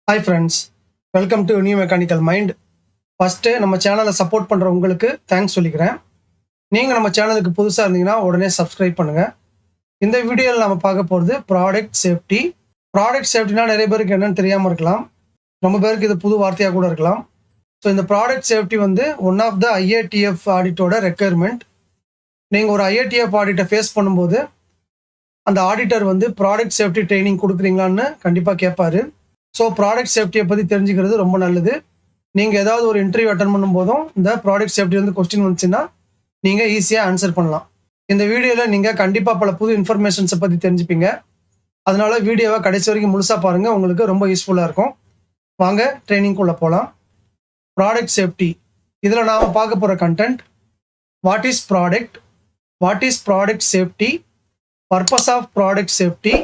Hi friends, welcome to New Mechanical Mind. First நம்ம சேனலை support பண்ற உங்களுக்கு தேங்க்ஸ் சொல்லிக்கிறேன். நீங்க நம்ம சேனலுக்கு புதுசா இருந்தீங்கன்னா உடனே சப்ஸ்கிரைப் பண்ணுங்க. இந்த வீடியோவில் நம்ம பார்க்க போகிறது ப்ராடக்ட் சேஃப்டி. ப்ராடக்ட் சேஃப்டினா நிறைய பேருக்கு என்னன்னு தெரியாமல் இருக்கலாம். ரொம்ப பேருக்கு இது புது வார்த்தையாக கூட இருக்கலாம். ஸோ இந்த ப்ராடக்ட் சேஃப்டி வந்து ஒன் ஆஃப் த ஐஏடிஎஃப் ஆடிட்டோட ரெக்குயர்மெண்ட். நீங்கள் ஒரு ஐஏடிஎஃப் ஆடிட்டை ஃபேஸ் பண்ணும்போது அந்த ஆடிட்டர் வந்து ப்ராடக்ட் சேஃப்டி ட்ரைனிங் கொடுக்குறீங்களான்னு கண்டிப்பாக கேட்பாரு. ஸோ ப்ராடக்ட் சேஃப்டியை பற்றி தெரிஞ்சுக்கிறது ரொம்ப நல்லது. நீங்கள் ஏதாவது ஒரு இன்டர்வியூ அட்டன் பண்ணும்போதும் இந்த ப்ராடக்ட் சேஃப்டி வந்து கொஸ்டின் வந்துச்சுன்னா நீங்கள் ஈஸியாக ஆன்சர் பண்ணலாம். இந்த வீடியோவில் நீங்கள் கண்டிப்பாக பல புது இன்ஃபர்மேஷன்ஸை பற்றி தெரிஞ்சுப்பீங்க. அதனால வீடியோவை கடைசி வரைக்கும் முழுசாக பாருங்கள், உங்களுக்கு ரொம்ப யூஸ்ஃபுல்லாக இருக்கும். வாங்க ட்ரைனிங்குள்ளே போகலாம். ப்ராடக்ட் சேஃப்டி, இதில் நாம் பார்க்க போகிற content: what is product, what is product safety, purpose of product safety,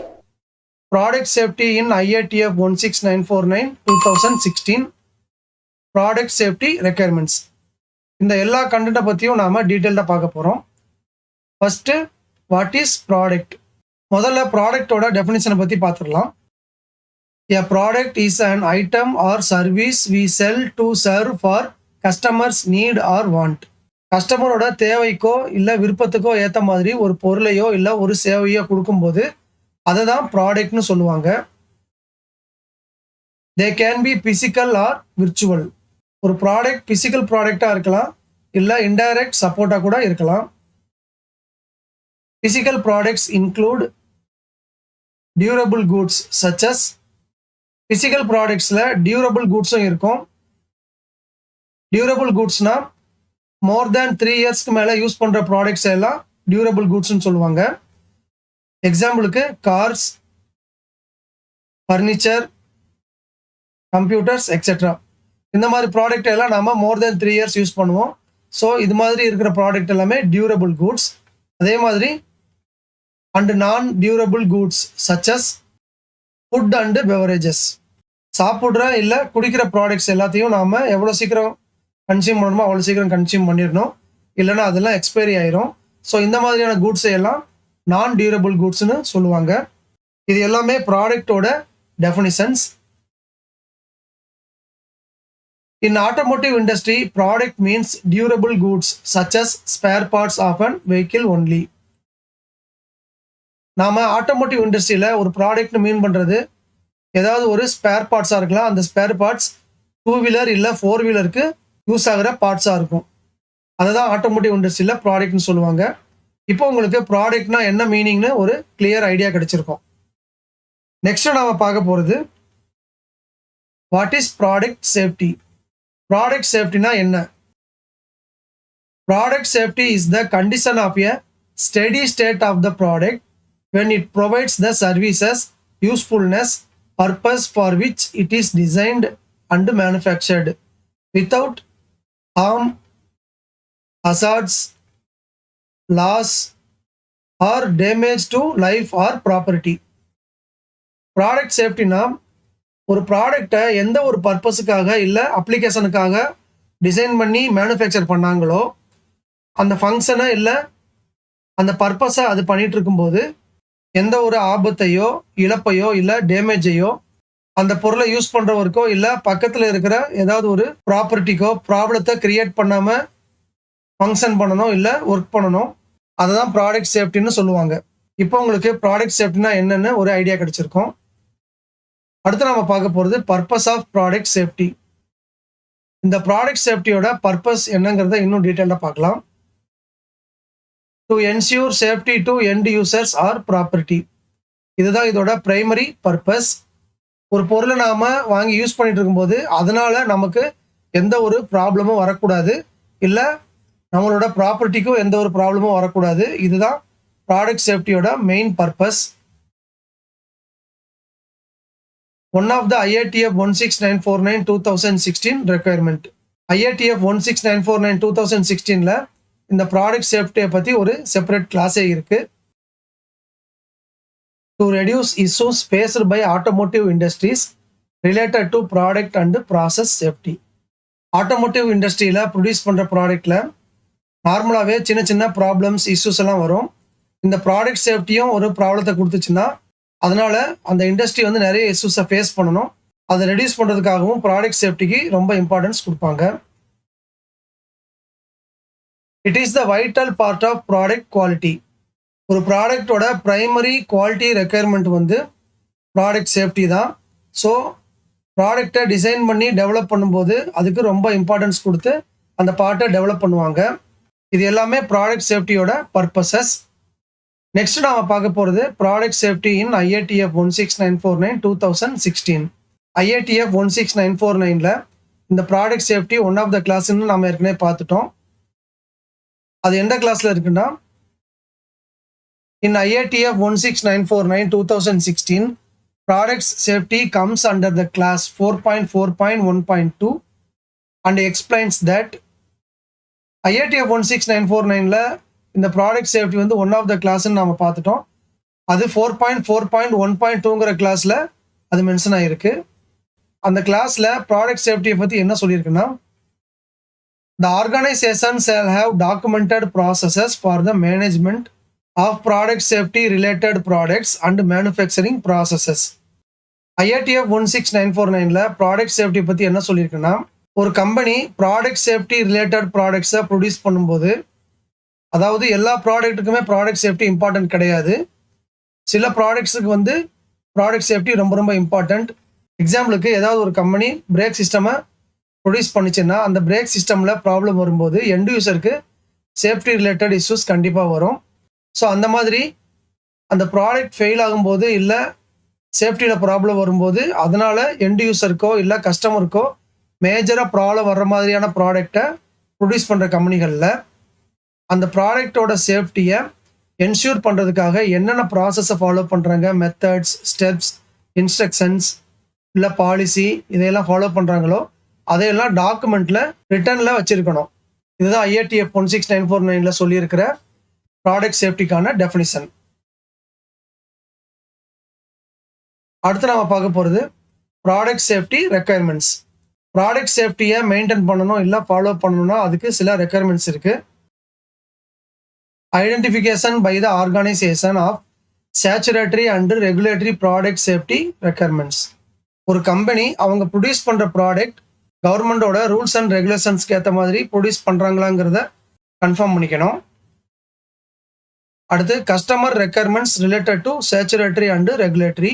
product safety in IATF 16949 2016, product safety requirements. இந்த எல்லா கண்டென்ட்டை பற்றியும் நாம் டீட்டெயில்டாக பார்க்க போகிறோம். First, what is product. முதல்ல ப்ராடக்டோட டெஃபினிஷனை பற்றி பார்த்துடலாம். A product is an item or service we sell to serve for customers need or want. கஸ்டமரோட தேவைக்கோ இல்லை விருப்பத்துக்கோ ஏற்ற மாதிரி ஒரு பொருளையோ இல்லை ஒரு சேவையோ கொடுக்கும்போது அதை தான் ப்ராடக்ட்னு சொல்லுவாங்க. They can be physical or virtual. ஒரு ப்ராடக்ட் பிசிக்கல் ப்ராடக்டாக இருக்கலாம், இல்லை இன்டைரக்ட் சப்போர்ட்டாக கூட இருக்கலாம். Physical products include durable goods such as. Physical ப்ராடக்ட்ஸில் டியூரபிள் கூட்ஸும் இருக்கும். டியூரபிள் கூட்ஸ்னா மோர் தேன் 3 இயர்ஸ்க்கு மேலே யூஸ் பண்ணுற ப்ராடக்ட்ஸ் எல்லாம் டியூரபிள் கூட்ஸ்ன்னு சொல்லுவாங்க. எக்ஸாம்பிளுக்கு கார்ஸ், ஃபர்னிச்சர், கம்ப்யூட்டர்ஸ் எக்ஸெட்ரா. இந்த மாதிரி ப்ராடக்ட் எல்லாம் நம்ம மோர் தென் 3 இயர்ஸ் யூஸ் பண்ணுவோம். ஸோ இது மாதிரி இருக்கிற ப்ராடக்ட் எல்லாமே டியூரபிள் கூட்ஸ். அதே மாதிரி and non durable goods such as food and beverages. சாப்பிட்ற இல்லை குடிக்கிற ப்ராடக்ட்ஸ் எல்லாத்தையும் நாம் எவ்வளோ சீக்கிரம் கன்சியூம் பண்ணணுமோ அவ்வளோ சீக்கிரம் கன்சியூம் பண்ணிடணும், இல்லைன்னா அதெல்லாம் எக்ஸ்பைரி ஆயிரும். ஸோ இந்த மாதிரியான கூட்ஸை எல்லாம் நான் டியூரபிள் கூட்ஸ்னு சொல்லுவாங்க. இது எல்லாமே ப்ராடக்டோட definitions. In automotive industry, product means durable goods such as spare parts of an vehicle only. நாம ஆட்டோமோட்டிவ் இண்டஸ்ட்ரியில் ஒரு ப்ராடக்ட்னு மீன் பண்ணுறது ஏதாவது ஒரு ஸ்பேர் பார்ட்ஸாக இருக்கலாம். அந்த ஸ்பேர் பார்ட்ஸ் 2 வீலர் இல்லை 4 வீலருக்கு யூஸ் ஆகிற பார்ட்ஸாக இருக்கும். அதை தான் ஆட்டோமோட்டிவ் இண்டஸ்ட்ரியில் ப்ராடக்ட்னு சொல்லுவாங்க. இப்போ உங்களுக்கு ப்ராடக்ட்னா என்ன மீனிங்னு ஒரு கிளியர் ஐடியா கிடைச்சிருக்கும். நெக்ஸ்ட் நாம பார்க்க போகிறது what is product safety. Product சேஃப்டினா என்ன? Product safety is the condition of a steady state of the product when it provides the services, usefulness, purpose for which it is designed and manufactured without harm, hazards, loss or damage to life or property. Product சேஃப்டினா ஒரு ப்ராடக்டை எந்த ஒரு பர்பஸுக்காக இல்லை அப்ளிகேஷனுக்காக design பண்ணி manufacture பண்ணாங்களோ அந்த ஃபங்க்ஷனை இல்லை அந்த பர்பஸை அது பண்ணிட்டு இருக்கும்போது எந்த ஒரு ஆபத்தையோ இழப்பையோ இல்லை டேமேஜையோ அந்த பொருளை யூஸ் பண்ணுறவருக்கோ இல்லை பக்கத்தில் இருக்கிற ஏதாவது ஒரு ப்ராப்பர்ட்டிக்கோ ப்ராப்ளத்தை கிரியேட் பண்ணாமல் ஃபங்க்ஷன் பண்ணணும் இல்லை ஒர்க் பண்ணணும், அதை தான் ப்ராடக்ட் சேஃப்டின்னு சொல்லுவாங்க. இப்போ உங்களுக்கு ப்ராடக்ட் சேஃப்டினா என்னென்னு ஒரு ஐடியா கிடைச்சிருக்கும். அடுத்து நம்ம பார்க்க போகிறது பர்பஸ் ஆஃப் ப்ராடக்ட் சேஃப்டி. இந்த ப்ராடக்ட் சேஃப்டியோட பர்பஸ் என்னங்கிறத இன்னும் டீட்டெயிலாக பார்க்கலாம். To ensure safety to end users R property. இதுதான் இதோட பிரைமரி பர்பஸ். ஒரு பொருளை நாம் வாங்கி யூஸ் பண்ணிட்டு இருக்கும்போது அதனால நமக்கு எந்த ஒரு ப்ராப்ளமும் வரக்கூடாது, இல்லை நம்மளோட ப்ராப்பர்ட்டிக்கும் எந்த ஒரு ப்ராப்ளமும் வரக்கூடாது. இதுதான் ப்ராடக்ட் சேஃப்டியோட main purpose. One of the IATF 16949 2016 requirement. IATF 16949 2016 இந்த ப்ராடக்ட் சேஃப்டியை பற்றி ஒரு செப்பரேட் கிளாஸே இருக்கு. To reduce issues faced by automotive industries related to product and process safety. Automotive இண்டஸ்ட்ரியில் ப்ரொடியூஸ் பண்ணுற ப்ராடக்டில் நார்மலாகவே சின்ன சின்ன ப்ராப்ளம்ஸ் இஷ்யூஸ் எல்லாம் வரும். இந்த ப்ராடக்ட் சேஃப்டியும் ஒரு ப்ராப்ளத்தை கொடுத்துச்சுன்னா அதனால அந்த இண்டஸ்ட்ரி வந்து நிறைய இஷ்யூஸை ஃபேஸ் பண்ணணும். அதை ரெடியூஸ் பண்ணுறதுக்காகவும் ப்ராடக்ட் சேஃப்டிக்கு ரொம்ப இம்பார்ட்டன்ஸ் கொடுப்பாங்க. It is the vital part of product quality. ஒரு ப்ராடக்டோட ப்ரைமரி குவாலிட்டி ரெக்குயர்மெண்ட் வந்து ப்ராடக்ட் சேஃப்டி தான். ஸோ ப்ராடக்டை டிசைன் பண்ணி டெவலப் பண்ணும்போது அதுக்கு ரொம்ப இம்பார்ட்டன்ஸ் கொடுத்து அந்த பார்ட்டை டெவலப் பண்ணுவாங்க. இது எல்லாமே ப்ராடக்ட் சேஃப்டியோட பர்பஸஸ். நெக்ஸ்ட் நாம பார்க்க போகிறது product safety in IATF 16949 2016. IATF 16949ல இந்த product safety one of the கிளாஸ்ன்னு நம்ம ஏற்கனவே பார்த்துட்டோம். அது எந்த கிளாஸ்ல இருக்குன்னா, in IATF 16949 2016 products safety comes under the class 4.4.1.2 and explains that IATF 16949ல இந்த ப்ராடக்ட் சேஃப்டி வந்து ஒன் ஆஃப் த கிளாஸ்ன்னு நம்ம பார்த்துட்டோம். அது 4.4.1.2ங்கிற கிளாஸ்ல அது மென்ஷன் ஆயிருக்கு. அந்த கிளாஸ்ல ப்ராடக்ட் சேஃப்டியை பத்தி என்ன சொல்லியிருக்குன்னா, the organization shall have documented processes for the management of product safety related products and manufacturing processes. IATF 16949ல ப்ராடக்ட் சேஃப்டி பத்தி என்ன சொல்லியிருக்குன்னா, ஒரு கம்பெனி ப்ராடக்ட் சேஃப்டி ரிலேட்டட் ப்ராடக்ட்ஸை ப்ரொடியூஸ் பண்ணும்போது, அதாவது எல்லா ப்ராடக்ட்டுக்குமே ப்ராடக்ட் சேஃப்டி இம்பார்ட்டன்ட் கிடையாது. சில ப்ராடக்ட்ஸுக்கு வந்து ப்ராடக்ட் சேஃப்டி ரொம்ப ரொம்ப இம்பார்ட்டன்ட். எக்ஸாம்பிளுக்கு ஏதாவது ஒரு கம்பெனி பிரேக் சிஸ்டமை ப்ரொடியூஸ் பண்ணிச்சுன்னா அந்த பிரேக் சிஸ்டமில் ப்ராப்ளம் வரும்போது எண்ட் யூசருக்கு சேஃப்டி ரிலேட்டட் இஷ்யூஸ் கண்டிப்பாக வரும். ஸோ அந்த மாதிரி அந்த ப்ராடக்ட் ஃபெயில் ஆகும்போது இல்லை சேஃப்டியில் ப்ராப்ளம் வரும்போது அதனால் எண்ட் யூசருக்கோ இல்லை கஸ்டமருக்கோ மேஜராக ப்ராப்ளம் வர்ற மாதிரியான ப்ராடக்டை ப்ரொடியூஸ் பண்ணுற கம்பெனிகளில் அந்த ப்ராடக்டோட சேஃப்டியை என்ஷூர் பண்ணுறதுக்காக என்னென்ன ப்ராசஸை ஃபாலோ பண்ணுறாங்க, மெத்தட்ஸ், ஸ்டெப்ஸ், இன்ஸ்ட்ரக்ஷன்ஸ் இல்லை பாலிசி இதையெல்லாம் ஃபாலோ பண்ணுறாங்களோ அதையெல்லாம் டாக்குமெண்ட்டில் ரிட்டனில் வச்சுருக்கணும். இதுதான் IATF 16949ல சொல்லியிருக்கிற ப்ராடக்ட் சேஃப்டிக்கான டெஃபினிஷன். அடுத்து நம்ம பார்க்க போகிறது ப்ராடக்ட் சேஃப்டி ரெக்குயர்மெண்ட்ஸ். ப்ராடக்ட் சேஃப்டியை மெயின்டைன் பண்ணணும் இல்லை ஃபாலோ பண்ணணும்னா அதுக்கு சில ரெக்குயர்மெண்ட்ஸ் இருக்குது. Identification by the organization of statutory and regulatory product safety requirements. ஒரு கம்பெனி அவங்க ப்ரொடியூஸ் பண்ணுற ப்ராடக்ட் கவர்மெண்டோட ரூல்ஸ் அண்ட் ரெகுலேஷன்ஸ்க்கு ஏற்ற மாதிரி ப்ரொடியூஸ் பண்ணுறாங்களாங்கிறத கன்ஃபார்ம் பண்ணிக்கணும். அடுத்து customer requirements related to statutory and regulatory.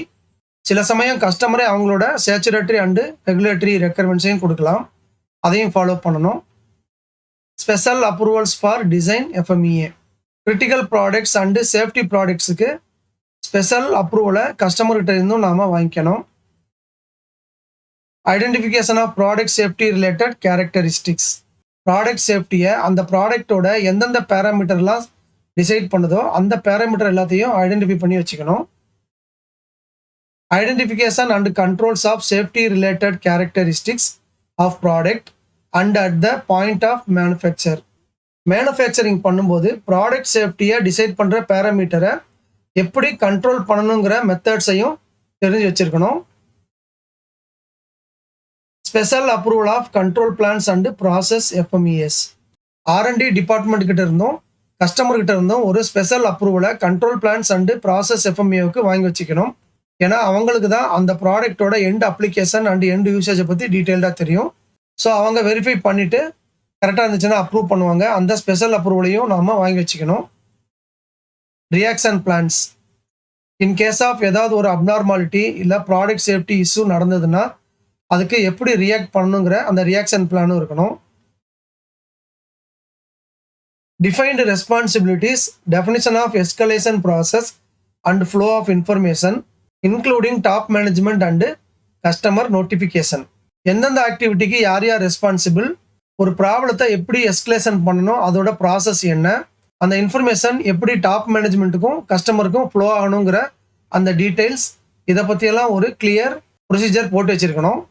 சில சமயம் கஸ்டமரே அவங்களோட சேச்சுரேட்டரி அண்டு ரெகுலேட்டரி ரெக்குயர்மெண்ட்ஸையும் கொடுக்கலாம், அதையும் ஃபாலோ பண்ணணும். Special approvals for design FMEA. Critical products and safety ப்ராடக்ட்ஸுக்கு ஸ்பெஷல் அப்ரூவலை கஸ்டமர்கிட்ட இருந்தும் நாம் வாங்கிக்கணும். Identification of product safety related characteristics. Product சேஃப்டியை அந்த ப்ராடக்டோட எந்தெந்த பேராமீட்டர்லாம் டிசைட் பண்ணுதோ அந்த பேராமீட்டர் எல்லாத்தையும் ஐடென்டிஃபை பண்ணி வச்சுக்கணும். Identification and controls of safety related characteristics of product and at the point of manufacture. Manufacturing பண்ணும்போது ப்ராடக்ட் சேஃப்டியை டிசைட் பண்ணுற பேராமீட்டரை எப்படி கண்ட்ரோல் பண்ணணுங்கிற மெத்தட்ஸையும் தெரிஞ்சு வச்சுருக்கணும். Special approval of control plans and process FMEAs. R&D department கிட்ட இருந்தும் கஸ்டமர் கிட்ட இருந்தும் ஒரு ஸ்பெஷல் அப்ரூவலை கண்ட்ரோல் பிளான்ஸ் அண்டு ப்ராசஸ் FMEAவுக்கு வாங்கி வச்சுக்கணும். ஏன்னா அவங்களுக்கு தான் அந்த ப்ராடக்டோட எண்ட் அப்ளிகேஷன் அண்ட் எண்ட் யூசேஜை பற்றி டீட்டெயில்டாக தெரியும். ஸோ அவங்க வெரிஃபை பண்ணிவிட்டு கரெக்டாக இருந்துச்சுன்னா அப்ரூவ் பண்ணுவாங்க. அந்த ஸ்பெஷல் அப்ரூவலையும் நாம் வாங்கி வச்சுக்கணும். Reaction plans. In case of ஏதாவது ஒரு அப்நார்மாலிட்டி இல்லை ப்ராடக்ட் சேஃப்டி இஷ்யூ நடந்ததுன்னா அதுக்கு எப்படி ரியாக்ட் பண்ணணுங்கிற அந்த ரியாக்ஷன் பிளானும் இருக்கணும். Defined responsibilities, definition of escalation process and flow of information including top management and customer notification. எந்தெந்த ஆக்டிவிட்டிக்கு யார் யார் ரெஸ்பான்சிபிள், ஒரு ப்ராப்ளத்தை எப்படி எஸ்கலேஷன் பண்ணணும், அதோட ப்ராசஸ் என்ன, அந்த இன்ஃபர்மேஷன் எப்படி டாப் மேனேஜ்மெண்ட்டுக்கும் கஸ்டமருக்கும் ஃப்ளோ ஆகணுங்கிற அந்த டீட்டெயில்ஸ், இதை பற்றியெல்லாம் ஒரு கிளியர் ப்ரொசீஜர் போட்டு வச்சுருக்கணும்.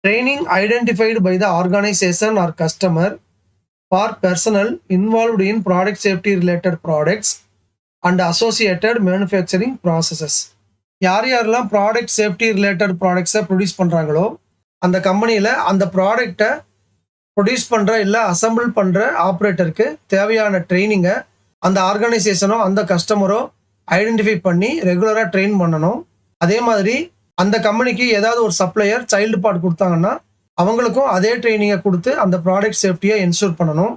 Training identified by the organization or customer for personnel involved in product safety related products and associated manufacturing processes. யார் யாரெல்லாம் ப்ராடக்ட் சேஃப்டி ரிலேட்டட் ப்ராடக்ட்ஸை ப்ரொடியூஸ் பண்ணுறாங்களோ அந்த கம்பெனியில் அந்த ப்ராடக்டை ப்ரொடியூஸ் பண்ணுற இல்லை அசம்பிள் பண்ணுற ஆப்ரேட்டருக்கு தேவையான ட்ரைனிங்கை அந்த ஆர்கனைசேஷனோ அந்த கஸ்டமரோ ஐடென்டிஃபை பண்ணி ரெகுலராக ட்ரெயின் பண்ணணும். அதே மாதிரி அந்த கம்பெனிக்கு ஏதாவது ஒரு சப்ளையர் சைல்டு பார்ட் கொடுத்தாங்கன்னா அவங்களுக்கும் அதே ட்ரைனிங்கை கொடுத்து அந்த ப்ராடக்ட் சேஃப்டியை என்ஷூர் பண்ணணும்.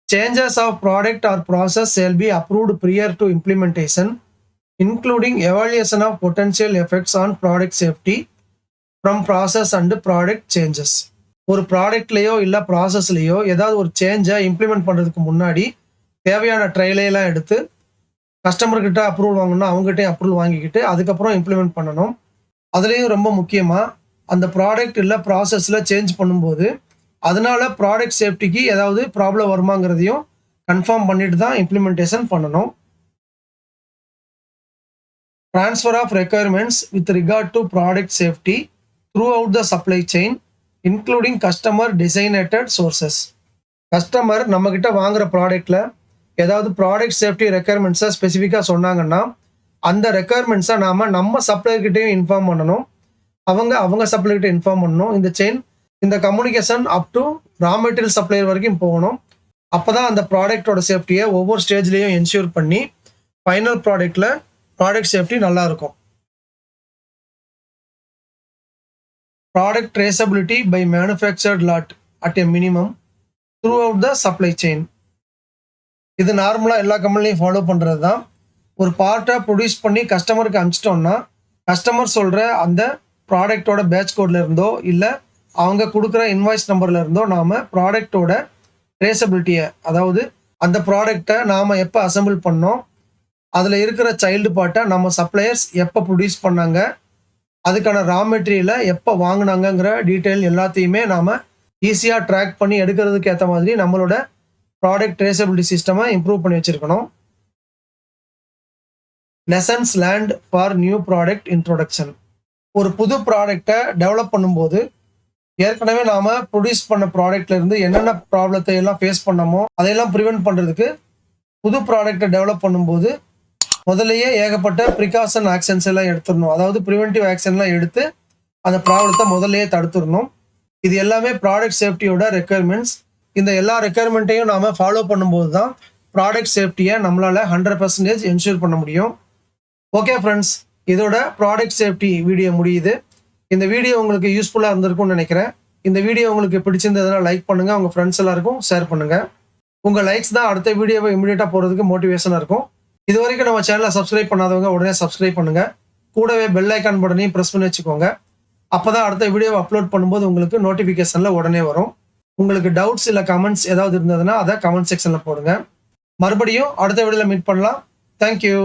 Changes of product or process shall be approved prior to implementation, including evaluation of potential effects on product safety from process and product changes. ஒரு ப்ராடக்ட்லேயோ இல்லை ப்ராசஸ்லேயோ ஏதாவது ஒரு சேஞ்சை இம்ப்ளிமெண்ட் பண்ணுறதுக்கு முன்னாடி தேவையான ட்ரையலையெல்லாம் எடுத்து கஸ்டமர்கிட்ட அப்ரூவல் வாங்கணும்னா அவங்ககிட்டயும் அப்ரூவல் வாங்கிக்கிட்டு அதுக்கப்புறம் இம்ப்ளிமெண்ட் பண்ணணும். அதுலேயும் ரொம்ப முக்கியமாக அந்த ப்ராடக்ட் இல்லை ப்ராசஸில் சேஞ்ச் பண்ணும்போது அதனால ப்ராடக்ட் சேஃப்டிக்கு ஏதாவது ப்ராப்ளம் வருமாங்கிறதையும் கன்ஃபார்ம் பண்ணிட்டு தான் இம்ப்ளிமெண்டேஷன் பண்ணணும். Transfer of requirements with regard to product safety throughout the supply chain including customer designated sources. Customer நம்மக்கிட்ட வாங்குகிற ப்ராடக்டில் ஏதாவது ப்ராடக்ட் சேஃப்டி ரெக்குயர்மெண்ட்ஸை ஸ்பெசிஃபிக்காக சொன்னாங்கன்னா அந்த ரெக்குயர்மெண்ட்ஸை நம்ம சப்ளையர்கிட்டையும் இன்ஃபார்ம் பண்ணணும், அவங்க சப்ளையர்கிட்ட இன்ஃபார்ம் பண்ணணும். இந்த செயின் இந்த communication up to raw material supplier வரைக்கும் போகணும். அப்போ தான் அந்த ப்ராடக்டோட சேஃப்டியை ஒவ்வொரு ஸ்டேஜ்லேயும் என்ஷூர் பண்ணி ஃபைனல் ப்ராடக்டில் ப்ராடக்ட் சேஃப்டி நல்லா இருக்கும். Product traceability by manufactured lot at a minimum throughout the supply chain. இது நார்மலாக எல்லா கம்பெனிலையும் ஃபாலோ பண்ணுறது தான். ஒரு பார்ட்டை ப்ரொடியூஸ் பண்ணி கஸ்டமருக்கு அனுப்பிச்சிட்டோம்னா கஸ்டமர் சொல்கிற அந்த ப்ராடக்டோட பேட்ச் கோட்ல இருந்தோ இல்லை அவங்க கொடுக்குற இன்வாய்ஸ் நம்பர்ல இருந்தோ நாம் ப்ராடக்டோட ட்ரேசபிலிட்டியை, அதாவது அந்த ப்ராடக்டை நாம் எப்போ அசம்பிள் பண்ணோம், அதில் இருக்கிற சைல்டு பார்ட்டை நம்ம சப்ளையர்ஸ் எப்போ ப்ரொடியூஸ் பண்ணாங்க, அதுக்கான ரா மெட்டீரியலை எப்போ வாங்கினாங்கங்கிற டீட்டெயில் எல்லாத்தையுமே நாம் ஈஸியாக ட்ராக் பண்ணி எடுக்கிறதுக்கு ஏற்ற மாதிரி நம்மளோட ப்ராடக்ட் ட்ரேசபிலிட்டி சிஸ்டமை இம்ப்ரூவ் பண்ணி வச்சுருக்கணும். Lessons learned for new product introduction. ஒரு புது ப்ராடக்டை டெவலப் பண்ணும்போது ஏற்கனவே நாம் ப்ரொடியூஸ் பண்ண ப்ராடக்ட்ல இருந்து என்னென்ன ப்ராப்ளத்தை எல்லாம் ஃபேஸ் பண்ணமோ அதையெல்லாம் ப்ரிவென்ட் பண்ணுறதுக்கு புது ப்ராடக்டை டெவலப் பண்ணும்போது முதலையே ஏகப்பட்ட ப்ரிகாஷன் ஆக்ஷன்ஸ் எல்லாம் எடுத்துடணும். அதாவது ப்ரிவென்டிவ் ஆக்ஷன்லாம் எடுத்து அந்த ப்ராப்ளத்தை முதல்லையே தடுத்துடணும். இது எல்லாமே ப்ராடக்ட் சேஃப்டியோட ரெக்குயர்மெண்ட்ஸ். இந்த எல்லா ரெக்குயர்மெண்ட்டையும் நாம் ஃபாலோ பண்ணும்போது தான் ப்ராடக்ட் சேஃப்டியை நம்மளால் 100% என்ஷூர் பண்ண முடியும். ஓகே ஃப்ரெண்ட்ஸ், இதோட ப்ராடக்ட் சேஃப்டி வீடியோ முடியுது. இந்த வீடியோ உங்களுக்கு யூஸ்ஃபுல்லாக இருந்திருக்கும்னு நினைக்கிறேன். இந்த வீடியோ உங்களுக்கு பிடிச்சிருந்ததுன்னா லைக் பண்ணுங்கள், உங்கள் ஃப்ரெண்ட்ஸ் எல்லாருக்கும் ஷேர் பண்ணுங்கள். உங்கள் லைக்ஸ் தான் அடுத்த வீடியோவை இமீடியட்டாக போகிறதுக்கு மோட்டிவேஷனாக இருக்கும். இது வரைக்கும் நம்ம சேனலை சப்ஸ்கிரைப் பண்ணாதவங்க உடனே சப்ஸ்கிரைப் பண்ணுங்கள். கூடவே பெல் ஐக்கான் பட்டனையும் ப்ரெஸ் பண்ணி வச்சுக்கோங்க. அப்போ தான் அடுத்த வீடியோவை அப்லோட் பண்ணும்போது உங்களுக்கு நோட்டிஃபிகேஷனில் உடனே வரும். உங்களுக்கு டவுட்ஸ் இல்லை கமெண்ட்ஸ் ஏதாவது இருந்ததுன்னா அதை கமெண்ட் செக்ஷனில் போடுங்க. மறுபடியும் அடுத்த வீடியோவில் மீட் பண்ணலாம். தேங்க்யூ.